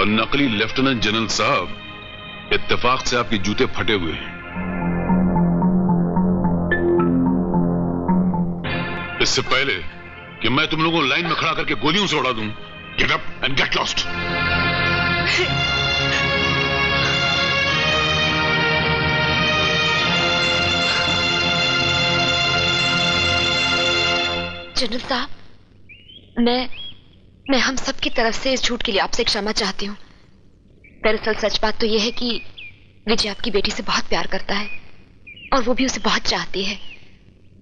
और नकली lieutenant general साहब इत्तेफाक से आपके जूते फटे हुए हैं। इससे पहले कि मैं तुम लोगों को लाइन में खड़ा करके गोलियों से उड़ा दूं, get up and get lost. General साहब, मैं हम सब की तरफ से इस झूठ के लिए आपसे क्षमा चाहती हूँ। दरअसल सच बात तो यह है कि विजय आपकी बेटी से बहुत प्यार करता है और वो भी उसे बहुत चाहती है।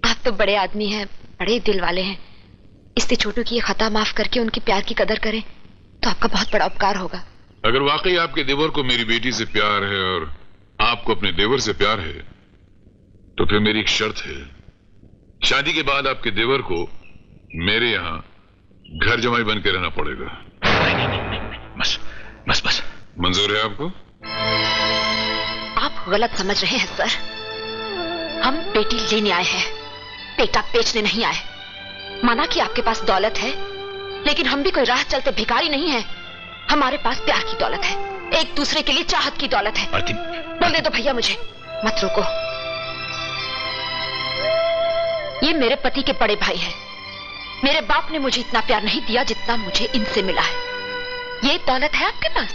आप तो बड़े आदमी हैं, बड़े दिल वाले हैं। इससे छोटू की ये खता माफ करके उनके प्यार की कदर करें तो आपका बहुत बड़ा उपकार होगा। अगर वाकई आपके देवर को मेरी बेटी से प्यार है और आपको अपने देवर से प्यार है तो फिर मेरी एक शर्त है, शादी के बाद आपके देवर को मेरे यहाँ घर जमाई बन के रहना पड़ेगा। नहीं, बस बस बस। मंजूर है आपको? आप गलत समझ रहे हैं सर। हम बेटी लेने आए हैं, बेटा बेचने नहीं आए। माना कि आपके पास दौलत है, लेकिन हम भी कोई राह चलते भिखारी नहीं है। हमारे पास प्यार की दौलत है, एक दूसरे के लिए चाहत की दौलत है। बोलने दो भैया मुझे, मत रोको। ये मेरे पति के बड़े भाई हैं। मेरे बाप ने मुझे इतना प्यार नहीं दिया जितना मुझे इनसे मिला है। ये दौलत है आपके पास।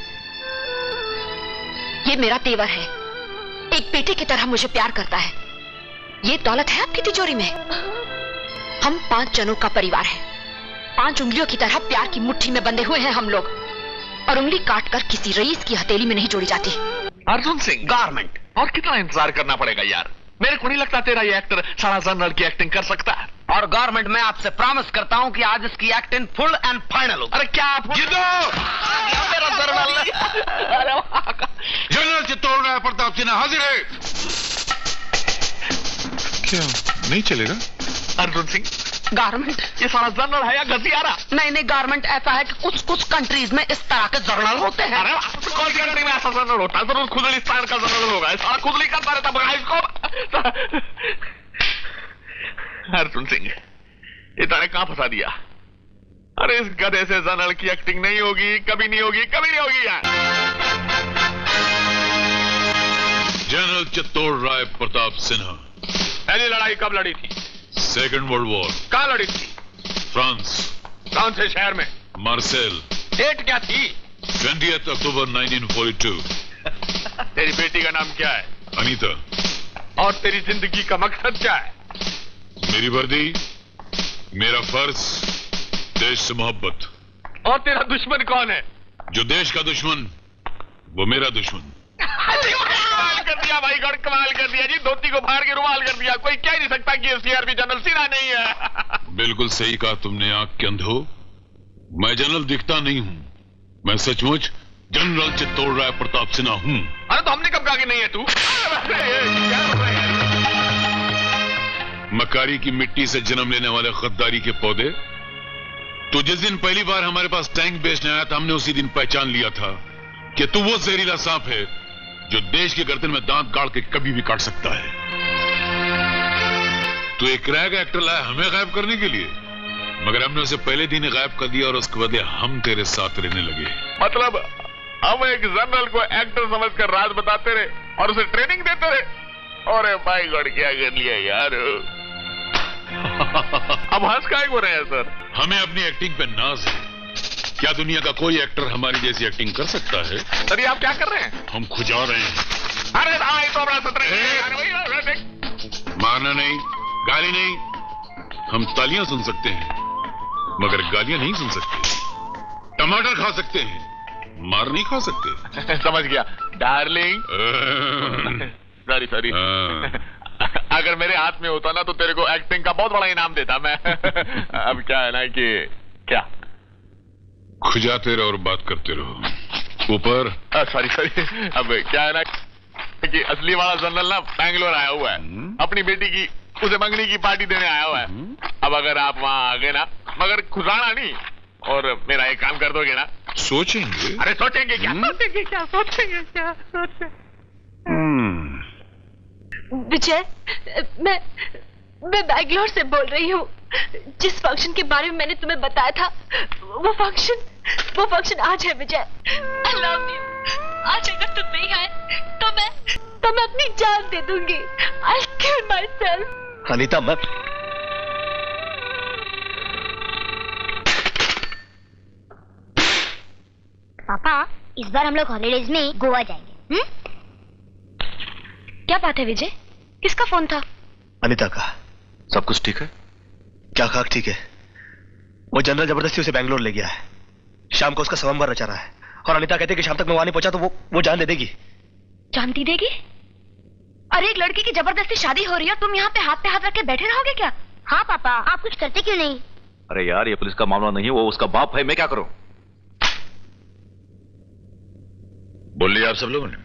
ये मेरा देवर है, एक बेटे की तरह मुझे प्यार करता है। ये दौलत है आपकी तिजोरी में। हम 5 जनों का परिवार है, 5 उंगलियों की तरह प्यार की मुट्ठी में बंधे हुए हैं हम लोग, और उंगली काटकर किसी रईस की हथेली में नहीं जोड़ी जाती। अर्जुन सिंह, गारमेंट। और कितना इंतजार करना पड़ेगा यार? मेरे को नहीं लगता तेरा ये एक्टर सारा जनरल की एक्टिंग कर सकता है। और गवर्नमेंट, मैं आपसे प्रॉमिस करता हूं कि आज इसकी एक्टिंग फुल एंड फाइनल हो। अरे क्या आप मेरा जनरल जनरल चित्तौड़ राय प्रताप सिन्हा हाजिर है। क्या नहीं चलेगा? अर्जुन सिंह, गारमेंट ये सारा जनरल है या गजियारा? नहीं, गारमेंट ऐसा है कि कुछ कंट्रीज में इस तरह के जनरल होते हैं। अरे कौन सी कंट्री में ऐसा जनरल होता है? जरूर खुजलिस्तान का जनरल होगा। सारा खुजली करता रहता बगाइश को। अर्जुन सिंह, ये तारे कहां फंसा दिया? अरे इस गधे से जनरल की एक्टिंग नहीं होगी, कभी नहीं होगी, कभी नहीं होगी यार। जनरल चित्तौड़ राय प्रताप सिन्हा। पहली लड़ाई कब लड़ी थी? Second world war. कहां लड़ी थी? फ्रांस। कौन से शहर में? मार्सेल। डेट क्या थी? 20 अक्टूबर 1942। तेरी बेटी का नाम क्या है? अनीता। और तेरी जिंदगी का मकसद क्या है? मेरी वर्दी, मेरा फर्ज, देश से मोहब्बत। और तेरा दुश्मन कौन है? जो देश का दुश्मन वो मेरा दुश्मन। कमाल कर दिया भाई गढ़, कमाल कर दिया जी। धोती को फाड़ के रुमाल कर दिया। कोई कह नहीं सकता कि सीआरपी जनरल सिन्हा नहीं है। बिल्कुल सही कहा तुमने, आंख के अंधो। मैं जनरल दिखता नहीं हूं, मैं सचमुच जनरल चित्तौड़ राय प्रताप सिन्हा हूं। अरे तो हमने कब कहा कि नहीं है तू? मकारी की मिट्टी से जन्म लेने वाले गद्दारी के पौधे। तो जिस दिन पहली बार हमारे पास टैंक बेचने आया था, हमने उसी दिन पहचान लिया था कि तू वो जहरीला सांप है जो देश के गर्दन में दांत गाड़ के कभी भी काट सकता है। तू एक क्रैक एक्टर लाया हमें गायब करने के लिए, मगर हमने उसे पहले दिन ही गायब कर दिया और उसके बदले हम तेरे साथ रहने लगे। मतलब हम एक जनरल को एक्टर समझकर राज बताते रहे और उसे ट्रेनिंग देते रहे। अरे भाई गॉड, क्या कर लिया यार। अब हंस काहे हो रहे हैं सर? हमें अपनी एक्टिंग पे नाज है। क्या दुनिया का कोई एक्टर हमारी जैसी एक्टिंग कर सकता है? सर ये आप क्या कर रहे हैं? हम खुजा रहे हैं। अरे भाई तो बड़ा सत्र मारना नहीं, गाली नहीं। हम तालियां सुन सकते हैं मगर गालियां नहीं सुन सकते। टमाटर खा सकते हैं, मार नहीं खा सकते। समझ गया डार्लिंग। सॉरी अगर मेरे हाथ में होता ना तो तेरे को एक्टिंग का बहुत बड़ा इनाम देता मैं। अब क्या है ना कि क्या खुजाते रहो और बात करते रहो। ऊपर सॉरी अब क्या है ना कि असली वाला जनरल ना बैंगलोर आया हुआ है, अपनी बेटी की उसे मंगनी की पार्टी देने आया हुआ है। अब अगर आप वहां आ गए ना, मगर खुजाना नहीं, और मेरा एक काम कर दोगे ना? सोचेंगे। अरे सोचेंगे क्या? सोचेंगे क्या? विजय, मैं बैंगलोर से बोल रही हूँ। जिस फंक्शन के बारे में मैंने तुम्हें बताया था वो फंक्शन वो फंक्शन आज है विजय। I love you. आज अगर तुम नहीं आए तो मैं अपनी जान दे दूंगी। आई किल माई सेल्फ। अनीता, मैं पापा इस बार हम लोग हॉलीडेज में गोवा जाएंगे। क्या बात है विजय? किसका फोन था? अनीता का। सब कुछ ठीक है? क्या खाक ठीक है। वो जनरल जबरदस्ती उसे बैंगलोर ले गया है। शाम को उसका स्वयंवर रचा रहा है और अनीता कहती है कि शाम तक मैं वहां नहीं पहुंचा तो वो जान दे देगी। जान दे देगी? अरे एक लड़की की जबरदस्ती शादी हो रही है, तुम यहाँ पे हाथ रख के बैठे रहोगे क्या? हाँ पापा, आप कुछ करते क्यों नहीं? अरे यार, ये पुलिस का मामला नहीं है, वो उसका बाप है, मैं क्या करूं? बोल लिया आप सब लोगों ने?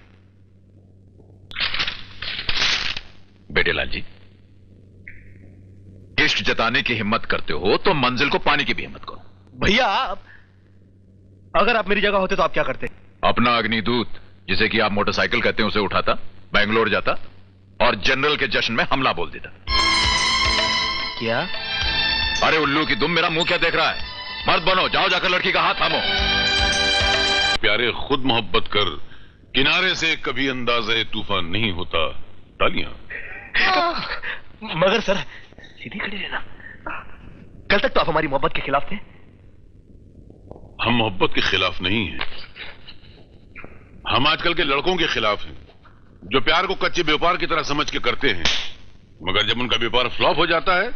बेटे लाल जी, इश्क जताने की हिम्मत करते हो तो मंजिल को पाने की भी हिम्मत करो। भैया, अगर आप मेरी जगह होते तो आप क्या करते? अपना अग्निदूत, जिसे कि आप मोटरसाइकिल कहते हैं, उसे उठाता, बैंगलोर जाता और जनरल के जश्न में हमला बोल देता। क्या? अरे उल्लू की दुम, मेरा मुंह क्या देख रहा है? मर्द बनो, जाओ जाकर लड़की का हाथ थामो। प्यारे, खुद मोहब्बत कर, किनारे से कभी अंदाज़े तूफान नहीं होता। तालियां। मगर सर, सीधी खड़ी रहना। कल तक तो आप हमारी मोहब्बत के खिलाफ थे। हम मोहब्बत के खिलाफ नहीं हैं, हम आजकल के लड़कों के खिलाफ हैं, जो प्यार को कच्चे व्यापार की तरह समझ के करते हैं, मगर जब उनका व्यापार फ्लॉप हो जाता है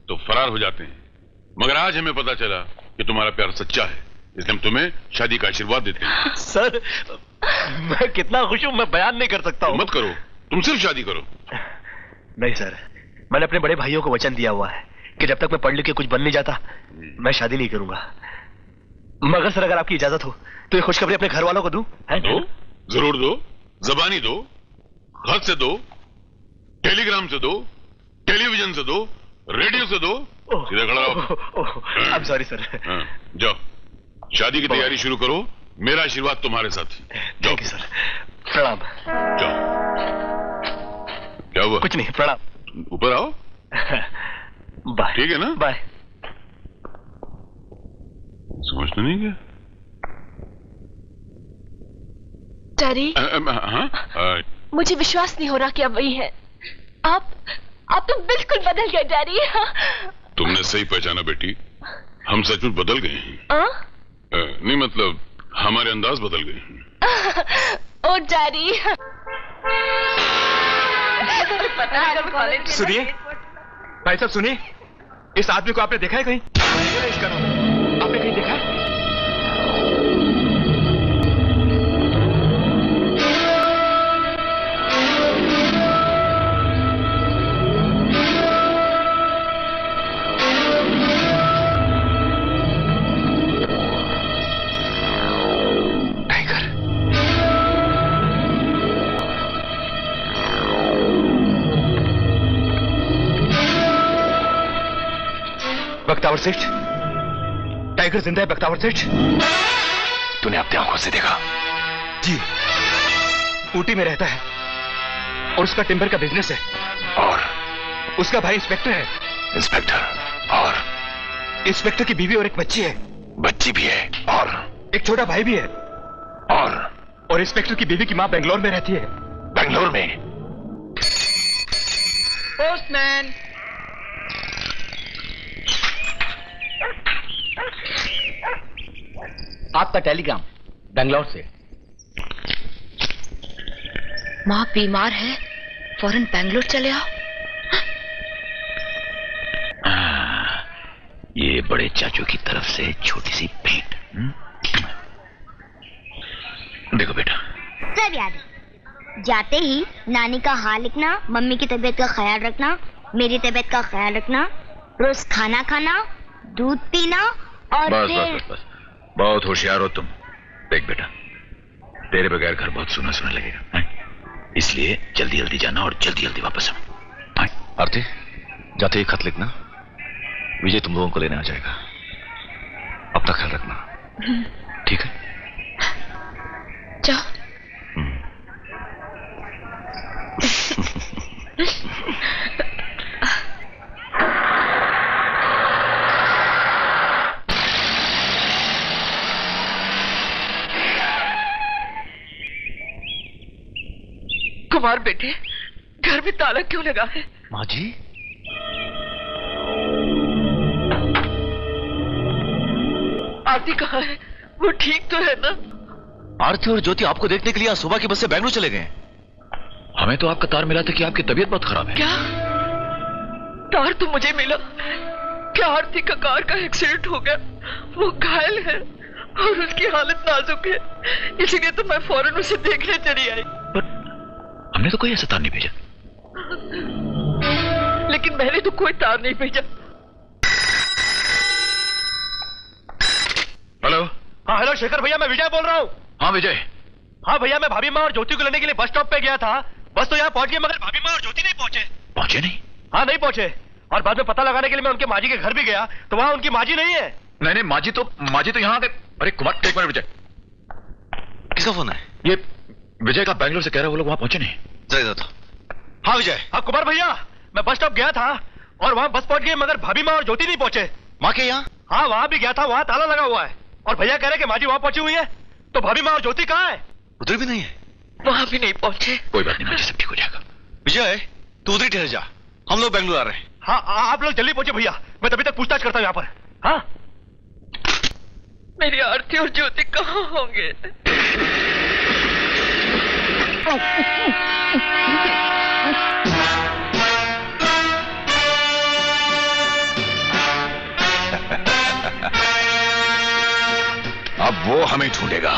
तो फरार हो जाते हैं। मगर आज हमें पता चला कि तुम्हारा प्यार सच्चा है, इसलिए हम तुम्हें शादी का आशीर्वाद देते हैं। सर, मैं कितना खुश हूं, मैं बयान नहीं कर सकता हूं। मत करो, तुम सिर्फ शादी करो। नहीं सर, मैंने अपने बड़े भाइयों को वचन दिया हुआ है कि जब तक मैं पढ़ लिख के कुछ बन नहीं जाता मैं शादी नहीं करूंगा। मगर सर, अगर आपकी इजाजत हो तो ये खुशखबरी अपने घर वालों को दूं? दो, जरूर दो। जबानी दो, खत से दो, टेलीग्राम से दो, टेलीविजन से दो, रेडियो से दो। सीधा खड़ा रहो। I am sorry sir. जाओ, शादी की तैयारी शुरू करो, मेरा आशीर्वाद तुम्हारे साथ। जाओ। Thank you sir. प्रणाम। जाओ। क्या हुआ? कुछ नहीं, प्रणाम। ऊपर आओ। बाय। ठीक है ना? बाय। समझते नहीं क्या? डैडी, हाँ, मुझे विश्वास नहीं हो रहा कि अब वही है। आप तो बिल्कुल बदल गए डैडी। तुमने सही पहचाना बेटी, हम सचमुच बदल गए हैं। नहीं मतलब हमारे अंदाज बदल गए हैं। ओ डैडी। सुनिए भाई साहब, सुनिए, इस आदमी को आपने देखा है कहीं? इसका नाम आपने कहीं देखा है? बख्तावर सेठ, टाइगर जिंदा है बख्तावर सेठ? तूने अपनी आंखों से देखा? जी, ऊटी में रहता है और उसका टिम्बर का बिजनेस है। और उसका भाई इंस्पेक्टर है। इंस्पेक्टर? और इंस्पेक्टर की बीवी और एक बच्ची है। बच्ची भी है? और एक छोटा भाई भी है। और इंस्पेक्टर की बीवी की मां बेंगलोर में रहती है। बेंगलोर में? पोस्टमैन। आपका टेलीग्राम बेंगलोर से। माँ बीमार है, फौरन बैंगलोर चले आओ। ये बड़े चाचू की तरफ से छोटी सी भेंट। देखो बेटा। सब याद है। जाते ही नानी का हाल लिखना, मम्मी की तबीयत का ख्याल रखना, मेरी तबीयत का ख्याल रखना, रोज खाना खाना, दूध पीना और बस फिर... बस बस बस, बहुत होशियार हो तुम। देख बेटा, तेरे बगैर घर बहुत सुना सुना लगेगा, इसलिए जल्दी जल्दी जाना और जल्दी जल्दी वापस आओ। आरती, जाते ही खत लिखना, विजय तुम लोगों को लेने आ जाएगा। अपना ख्याल रखना, ठीक है? जाओ। कुमार बेटे, घर में ताला क्यों लगा है? माँ जी, आरती कहाँ है? वो ठीक तो है ना? आरती और ज्योति आपको देखने के लिए आज सुबह की बस से बेंगलुरु चले गए। हमें तो आपका तार मिला था कि आपकी तबीयत बहुत खराब है। क्या तार तो मुझे मिला? क्या आरती का कार का एक्सीडेंट हो गया? वो घायल है और उसकी हालत नाजुक है, इसीलिए तो मैं फौरन उसे देखने चली आई। पर हमने तो कोई ऐसा तार नहीं भेजा। लेकिन मैंने तो कोई तार नहीं भेजा। हेलो। हाँ हेलो शेखर भैया, मैं विजय बोल रहा हूँ। हाँ विजय। हाँ भैया, मैं भाभी माँ और ज्योति को लेने के लिए बस स्टॉप पे गया था। बस तो यहाँ पहुंच गई, मगर भाभी माँ और ज्योति नहीं पहुंचे। पहुंचे नहीं? हाँ नहीं पहुंचे। और बाद में पता लगाने के लिए मैं उनके माँ जी के घर भी गया, तो वहाँ उनकी माँ जी नहीं है। नहीं, माजी तो यहाँ आते। अरे कुमार, एक मिनट विजय। किसका फोन है? ये विजय का, बैंगलोर से कह रहा है वो लोग वहां पहुंचे नहीं। जरा तो। हाँ विजय। हाँ कुमार भैया, मैं बस स्टॉप गया था और वहाँ बस पहुंच गई, मगर भाभी माँ और ज्योति नहीं पहुंचे। माँ के यहाँ? हाँ वहाँ भी गया था, वहाँ ताला लगा हुआ है। और भैया कह रहे कि माँ जी वहाँ पहुंची हुई है, तो भाभी माँ और ज्योति कहाँ है? उधर भी नहीं है। वहां भी नहीं पहुंचे। कोई बात नहीं माँ जी, सब ठीक हो जाएगा। विजय तू उधर ही ठहर जा, हम लोग बेंगलुरु आ रहे हैं। हाँ आप लोग जल्दी पहुंचे भैया, मैं तभी तक पूछताछ करता हूँ यहाँ पर। हाँ मेरी आरती और ज्योति कहाँ होंगे? अब वो हमें ढूंढेगा।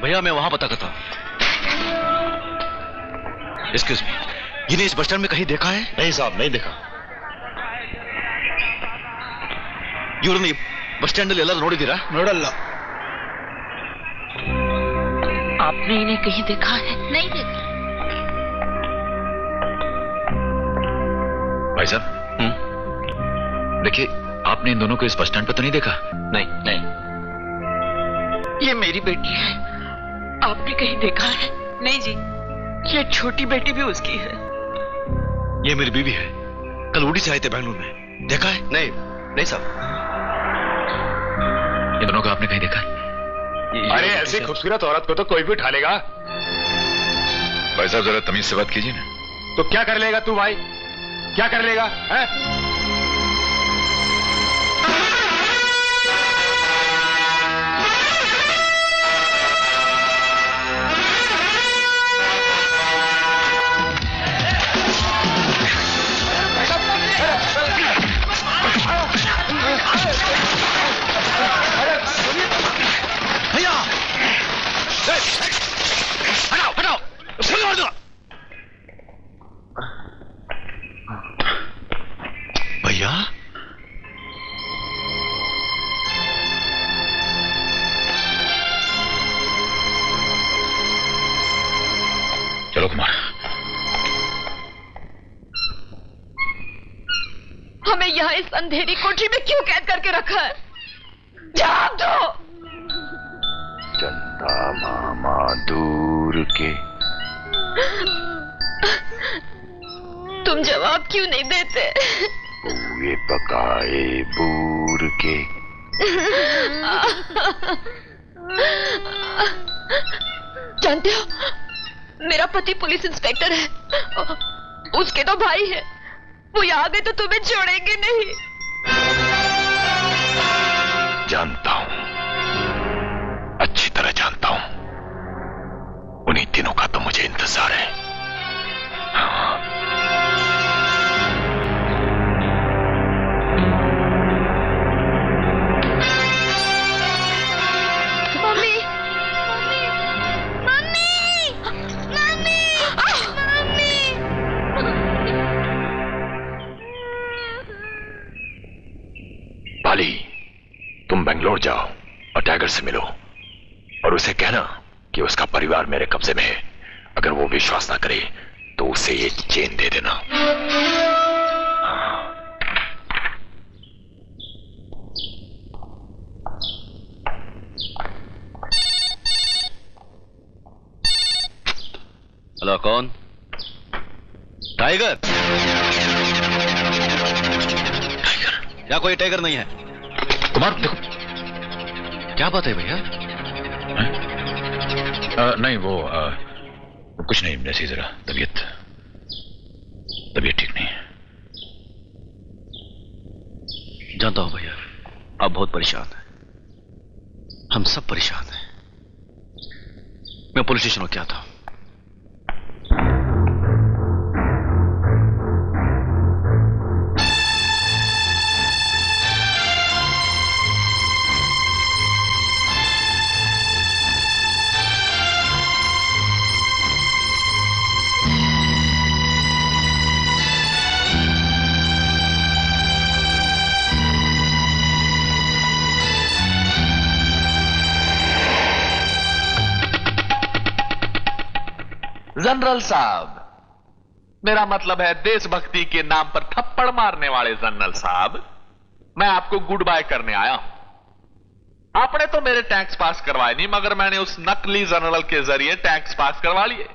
भैया मैं वहां पता करता हूं। एक्सक्यूज मी, इन्हें इस बस स्टैंड में कहीं देखा है? नहीं साहब, नहीं देखा। इवरನ್ನು बस स्टैंड ಎಲ್ಲ ನೋಡಿದ್ದೀರಾ? ನೋಡಲ್ಲ। आपने इन्हें कहीं देखा है? नहीं देखा। भाई साहब, देखिए आपने इन दोनों को इस बस स्टैंड पर तो नहीं देखा? नहीं। ये मेरी बेटी है, आपने कहीं देखा है? नहीं जी, ये छोटी बेटी भी उसकी है। ये मेरी बीवी है, कल उड़ी से आए थे बेंगलुरु में। देखा है? नहीं साहब। ये दोनों को आपने कहीं देखा है? अरे ऐसी खूबसूरत औरत को तो कोई भी उठा लेगा। भाई साहब जरा तमीज से बात कीजिए ना। तो क्या कर लेगा तू भाई, क्या कर लेगा है? भैया हटाओ, गोली मार दो। भैया चलो कुमार। हमें यहाँ इस अंधेरी कोठरी में क्यों कैद करके रखा है? जवाब दो। चंदा मामा दूर के। तुम जवाब क्यों नहीं देते? ये पकाए बूर के। जानते हो, मेरा पति पुलिस इंस्पेक्टर है, उसके तो भाई है, वो यहाँ आ गए तो तुम्हें छोड़ेंगे नहीं। जानता हूं, अच्छी तरह जानता हूं। उन्हीं दिनों का तो मुझे इंतजार है। मम्मी, मम्मी, मम्मी, मम्मी, पाली, तुम बेंगलोर जाओ और टाइगर से मिलो और उसे कहना कि उसका परिवार मेरे कब्जे में है। अगर वो विश्वास ना करे तो उसे ये चेन दे देना। हेलो, कौन? टाइगर? टाइगर? या कोई टाइगर नहीं है। कुमार देखो। क्या बात है भैया? नहीं वो कुछ नहीं, ऐसी जरा तबीयत ठीक नहीं है। जानता हूं भैया, आप बहुत परेशान हैं। हम सब परेशान हैं। मैं पुलिस स्टेशन में क्या था? जनरल साहब, मेरा मतलब है देशभक्ति के नाम पर थप्पड़ मारने वाले जनरल साहब, मैं आपको गुड बाय करने आया हूं। आपने तो मेरे टैक्स पास करवाए नहीं, मगर मैंने उस नकली जनरल के जरिए टैक्स पास करवा लिए।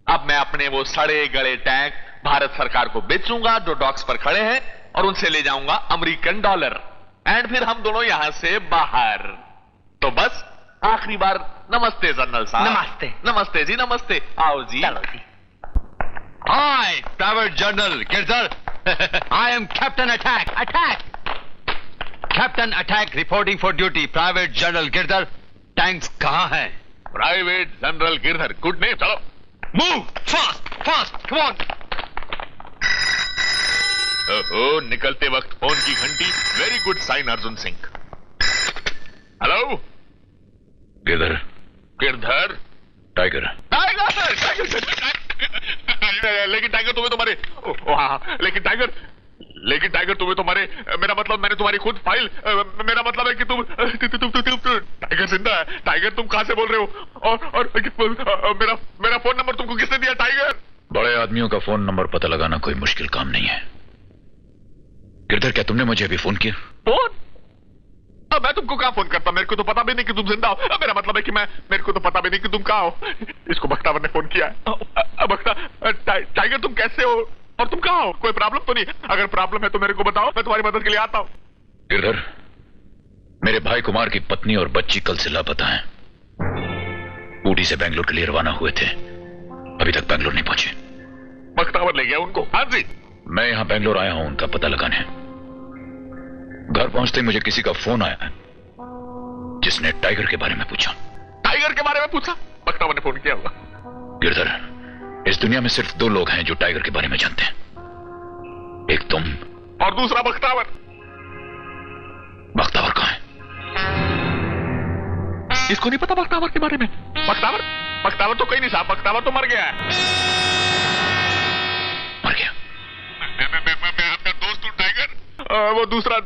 अब मैं अपने वो सड़े गड़े टैंक भारत सरकार को बेचूंगा जो डॉक्स पर खड़े हैं, और उनसे ले जाऊंगा अमेरिकन डॉलर, एंड फिर हम दोनों यहां से बाहर। तो बस आखिरी बार नमस्ते जनरल साहब। नमस्ते। नमस्ते जी, नमस्ते। आओ जी। चलो जी। Hi private general Girdhar. I am captain attack. Captain attack reporting for duty. Private general Girdhar, tanks कहां है? Private general Girdhar, good name. चलो मूव फास्ट कम ऑन। ओहो, निकलते वक्त फोन की घंटी, very good sign Arjun Singh. Hello Girdhar. Girdhar? Tiger. लेकिन टाइगर तुम्हें तुम्हारे लेकिन टाइगर तुम्हें तुम्हारे, मेरा मतलब मैंने तुम्हारी खुद फाइल, मेरा मतलब है कि तुम टाइगर जिंदा है। टाइगर तुम कहां से बोल रहे हो? और मेरा फोन नंबर तुमको किसने दिया टाइगर? बड़े आदमियों का फोन नंबर पता लगाना कोई मुश्किल काम नहीं है। गिरधर, क्या तुमने मुझे अभी फोन किया? फोन? अब मैं तुमको कहां फोन करता? मेरे को तो पता भी नहीं कि तुम जिंदा हो। मेरा मतलब है कि मेरे को तो पता भी नहीं कि तुम कहां हो। इसको बख्तावर ने फोन किया है। टाइगर तुम कैसे हो और तुम कहां हो? कोई प्रॉब्लम तो नहीं? अगर प्रॉब्लम है तो मेरे को बताओ, मैं तुम्हारी मदद के लिए आता हूं। गिरधर, मेरे भाई कुमार की पत्नी और बच्ची कल से लापता हैं। ऊटी से बेंगलोर के लिए रवाना हुए थे, अभी तक बेंगलोर नहीं पहुंचे। बख्तावर ले गया उनको? हाँ जी। मैं यहां बेंगलोर आया हूं उनका पता लगाने। घर पहुंचते मुझे किसी का फोन आया जिसने टाइगर के बारे में पूछा। टाइगर के बारे में पूछा? बख्तावर ने फोन किया होगा। गिरधर, इस दुनिया में सिर्फ 2 लोग हैं जो टाइगर के बारे में जानते हैं, एक तुम और दूसरा बख्तावर। बख्तावर कहां है? इसको नहीं पता बख्तावर के बारे में? बख्तावर तो कहीं नहीं साहब, बख्तावर तो मर गया है। मर गया? मैं आपका दोस्त हूं टाइगर। वो दूसरा